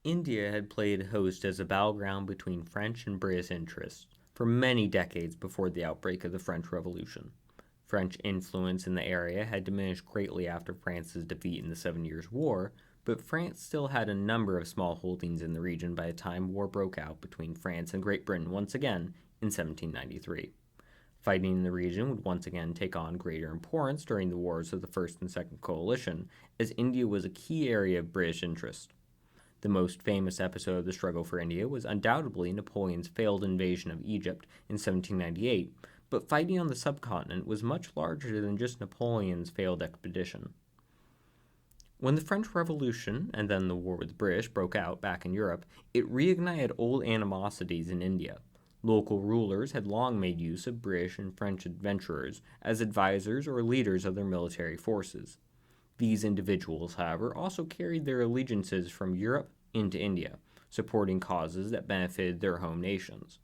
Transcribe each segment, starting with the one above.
India had played host as a battleground between French and British interests for many decades before the outbreak of the French Revolution. French influence in the area had diminished greatly after France's defeat in the Seven Years' War, but France still had a number of small holdings in the region by the time war broke out between France and Great Britain once again in 1793. Fighting in the region would once again take on greater importance during the wars of the First and Second Coalition, as India was a key area of British interest. The most famous episode of the struggle for India was undoubtedly Napoleon's failed invasion of Egypt in 1798, but fighting on the subcontinent was much larger than just Napoleon's failed expedition. When the French Revolution, and then the war with the British, broke out back in Europe, it reignited old animosities in India. Local rulers had long made use of British and French adventurers as advisors or leaders of their military forces. These individuals, however, also carried their allegiances from Europe into India, supporting causes that benefited their home nations.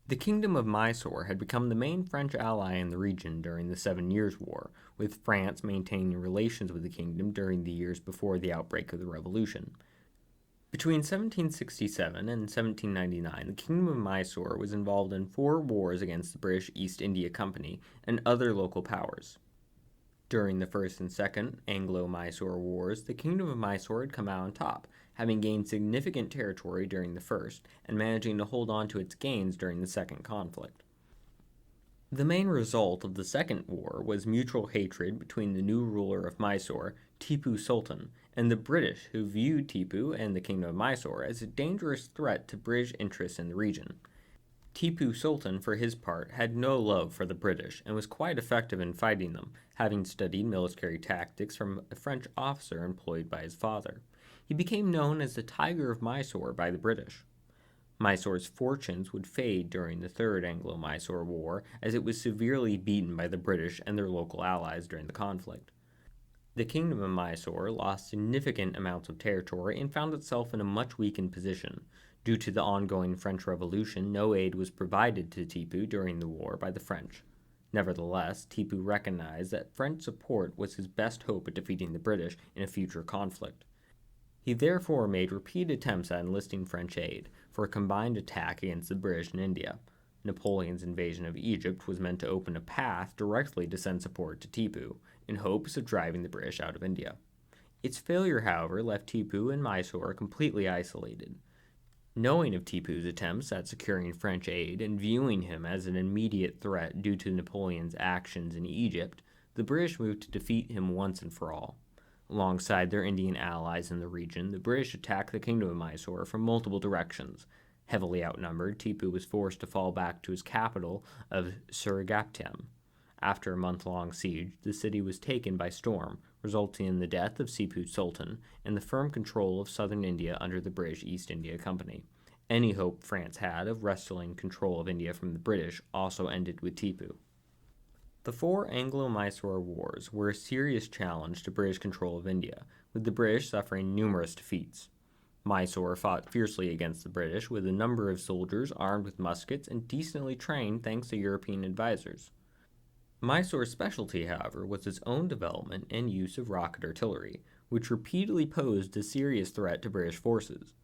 The Kingdom of Mysore had become the main French ally in the region during the Seven Years' War, with France maintaining relations with the kingdom during the years before the outbreak of the Revolution. Between 1767 and 1799, the Kingdom of Mysore was involved in 4 wars against the British East India Company and other local powers. During the First and Second Anglo-Mysore Wars, the Kingdom of Mysore had come out on top, having gained significant territory during the first and managing to hold on to its gains during the second conflict. The main result of the Second War was mutual hatred between the new ruler of Mysore, Tipu Sultan, and the British, who viewed Tipu and the Kingdom of Mysore as a dangerous threat to British interests in the region. Tipu Sultan, for his part, had no love for the British and was quite effective in fighting them, having studied military tactics from a French officer employed by his father. He became known as the Tiger of Mysore by the British. Mysore's fortunes would fade during the Third Anglo-Mysore War, as it was severely beaten by the British and their local allies during the conflict. The Kingdom of Mysore lost significant amounts of territory and found itself in a much weakened position. Due to the ongoing French Revolution, no aid was provided to Tipu during the war by the French. Nevertheless, Tipu recognized that French support was his best hope at defeating the British in a future conflict. He therefore made repeated attempts at enlisting French aid for a combined attack against the British in India. Napoleon's invasion of Egypt was meant to open a path directly to send support to Tipu, in hopes of driving the British out of India. Its failure, however, left Tipu and Mysore completely isolated. Knowing of Tipu's attempts at securing French aid and viewing him as an immediate threat due to Napoleon's actions in Egypt, the British moved to defeat him once and for all. Alongside their Indian allies in the region, the British attacked the Kingdom of Mysore from multiple directions. Heavily outnumbered, Tipu was forced to fall back to his capital of Seringapatam. After a month-long siege, the city was taken by storm, resulting in the death of Tipu Sultan and the firm control of southern India under the British East India Company. Any hope France had of wresting control of India from the British also ended with Tipu. The 4 Anglo-Mysore Wars were a serious challenge to British control of India, with the British suffering numerous defeats. Mysore fought fiercely against the British, with a number of soldiers armed with muskets and decently trained thanks to European advisors. Mysore's specialty, however, was its own development and use of rocket artillery, which repeatedly posed a serious threat to British forces.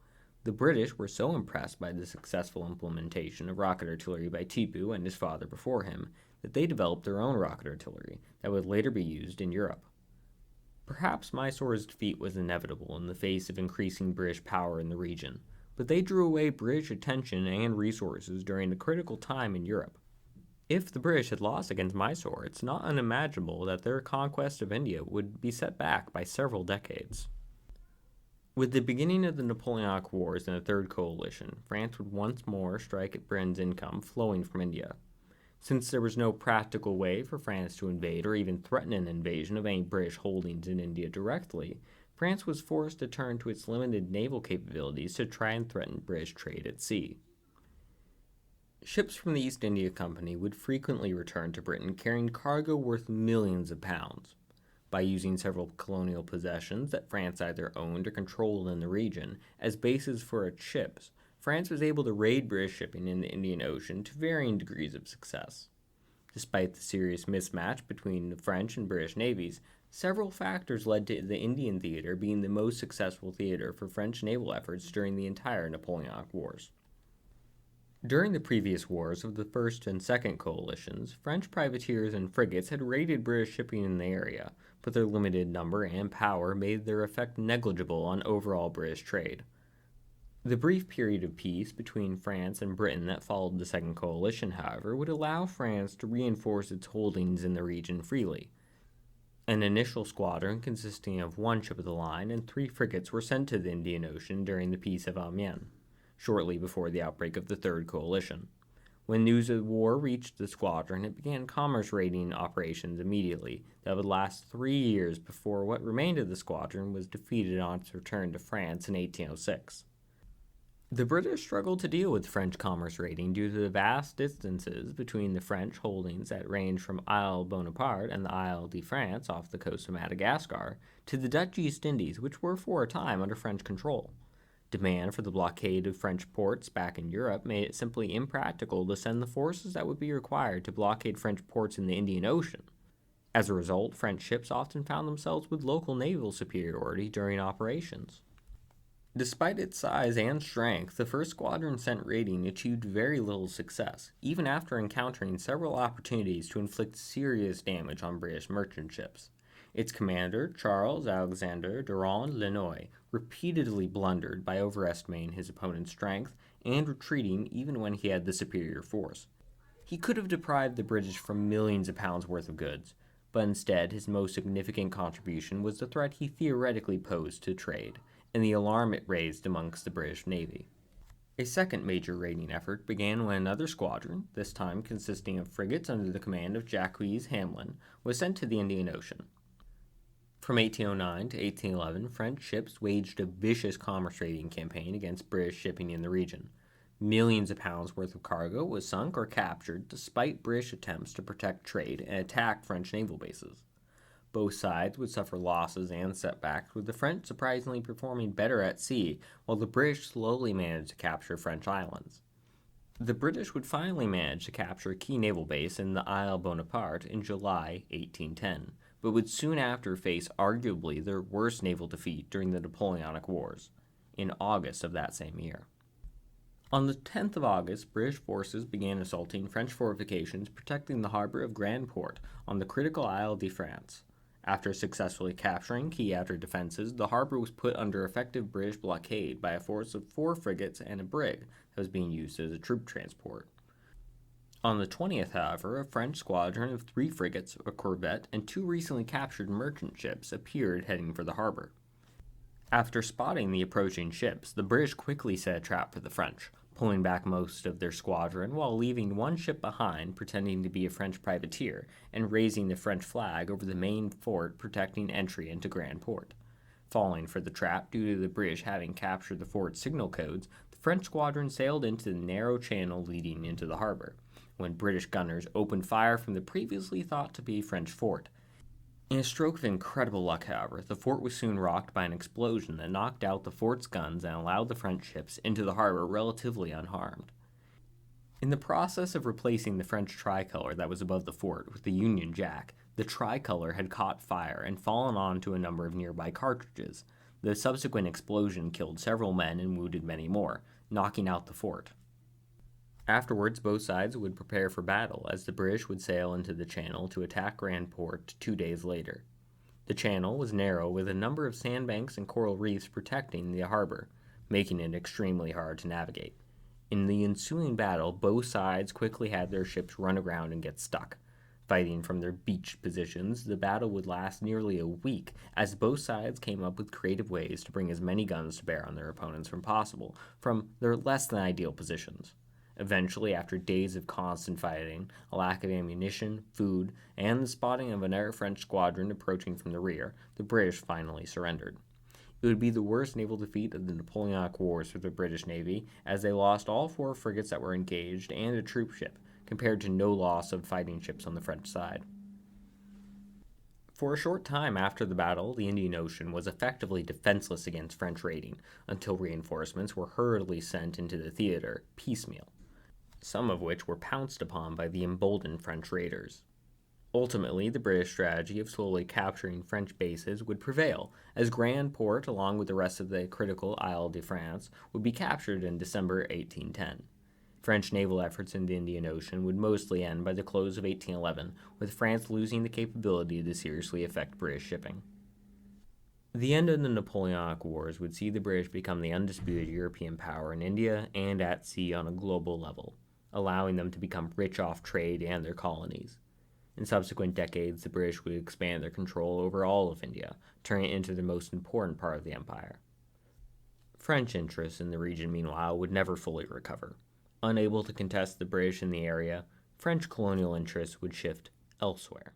The British were so impressed by the successful implementation of rocket artillery by Tipu and his father before him that they developed their own rocket artillery that would later be used in Europe. Perhaps Mysore's defeat was inevitable in the face of increasing British power in the region, but they drew away British attention and resources during a critical time in Europe. If the British had lost against Mysore, it's not unimaginable that their conquest of India would be set back by several decades. With the beginning of the Napoleonic Wars and the Third Coalition, France would once more strike at Britain's income flowing from India. Since there was no practical way for France to invade or even threaten an invasion of any British holdings in India directly, France was forced to turn to its limited naval capabilities to try and threaten British trade at sea. Ships from the East India Company would frequently return to Britain carrying cargo worth millions of pounds. By using several colonial possessions that France either owned or controlled in the region as bases for its ships, France was able to raid British shipping in the Indian Ocean to varying degrees of success. Despite the serious mismatch between the French and British navies, Several factors led to the Indian theater being the most successful theater for French naval efforts during the entire Napoleonic Wars. During the previous wars of the First and Second Coalitions, French privateers and frigates had raided British shipping in the area, but their limited number and power made their effect negligible on overall British trade. The brief period of peace between France and Britain that followed the Second Coalition, however, would allow France to reinforce its holdings in the region freely. An initial squadron consisting of one ship of the line and 3 frigates were sent to the Indian Ocean during the Peace of Amiens, shortly before the outbreak of the Third Coalition. When news of the war reached the squadron, it began commerce raiding operations immediately that would last 3 years before what remained of the squadron was defeated on its return to France in 1806. The British struggled to deal with French commerce raiding due to the vast distances between the French holdings that ranged from Isle Bonaparte and the Isle de France off the coast of Madagascar to the Dutch East Indies, which were for a time under French control. Demand for the blockade of French ports back in Europe made it simply impractical to send the forces that would be required to blockade French ports in the Indian Ocean. As a result, French ships often found themselves with local naval superiority during operations. Despite its size and strength, the first squadron sent raiding achieved very little success, even after encountering several opportunities to inflict serious damage on British merchant ships. Its commander, Charles Alexander Durand Lanoy, repeatedly blundered by overestimating his opponent's strength and retreating even when he had the superior force. He could have deprived the British from millions of pounds worth of goods, but instead his most significant contribution was the threat he theoretically posed to trade, and the alarm it raised amongst the British Navy. A second major raiding effort began when another squadron, this time consisting of frigates under the command of Jacques Hamlin, was sent to the Indian Ocean. From 1809 to 1811, French ships waged a vicious commerce raiding campaign against British shipping in the region. Millions of pounds worth of cargo was sunk or captured despite British attempts to protect trade and attack French naval bases. Both sides would suffer losses and setbacks, with the French surprisingly performing better at sea, while the British slowly managed to capture French islands. The British would finally manage to capture a key naval base in the Isle Bonaparte in July 1810, but would soon after face arguably their worst naval defeat during the Napoleonic Wars, in August of that same year. On the 10th of August, British forces began assaulting French fortifications protecting the harbor of Grand Port on the critical Isle de France. After successfully capturing key outer defenses, the harbor was put under effective British blockade by a force of 4 frigates and a brig that was being used as a troop transport. On the 20th, however, a French squadron of 3 frigates, a corvette, and 2 recently captured merchant ships appeared heading for the harbor. After spotting the approaching ships, the British quickly set a trap for the French, pulling back most of their squadron while leaving one ship behind pretending to be a French privateer and raising the French flag over the main fort protecting entry into Grand Port. Falling for the trap due to the British having captured the fort's signal codes, the French squadron sailed into the narrow channel leading into the harbor, when British gunners opened fire from the previously thought to be French fort. In a stroke of incredible luck, however, the fort was soon rocked by an explosion that knocked out the fort's guns and allowed the French ships into the harbor relatively unharmed. In the process of replacing the French tricolor that was above the fort with the Union Jack, the tricolor had caught fire and fallen onto a number of nearby cartridges. The subsequent explosion killed several men and wounded many more, knocking out the fort. Afterwards, both sides would prepare for battle, as the British would sail into the channel to attack Grand Port 2 days later. The channel was narrow, with a number of sandbanks and coral reefs protecting the harbor, making it extremely hard to navigate. In the ensuing battle, both sides quickly had their ships run aground and get stuck. Fighting from their beached positions, the battle would last nearly a week, as both sides came up with creative ways to bring as many guns to bear on their opponents as possible, from their less than ideal positions. Eventually, after days of constant fighting, a lack of ammunition, food, and the spotting of another French squadron approaching from the rear, the British finally surrendered. It would be the worst naval defeat of the Napoleonic Wars for the British Navy, as they lost all 4 frigates that were engaged and a troop ship, compared to no loss of fighting ships on the French side. For a short time after the battle, the Indian Ocean was effectively defenseless against French raiding, until reinforcements were hurriedly sent into the theater, piecemeal, some of which were pounced upon by the emboldened French raiders. Ultimately, the British strategy of slowly capturing French bases would prevail, as Grand Port, along with the rest of the critical Isle de France, would be captured in December 1810. French naval efforts in the Indian Ocean would mostly end by the close of 1811, with France losing the capability to seriously affect British shipping. The end of the Napoleonic Wars would see the British become the undisputed European power in India and at sea on a global level, allowing them to become rich off trade and their colonies. In subsequent decades, the British would expand their control over all of India, turning it into the most important part of the empire. French interests in the region, meanwhile, would never fully recover. Unable to contest the British in the area, French colonial interests would shift elsewhere.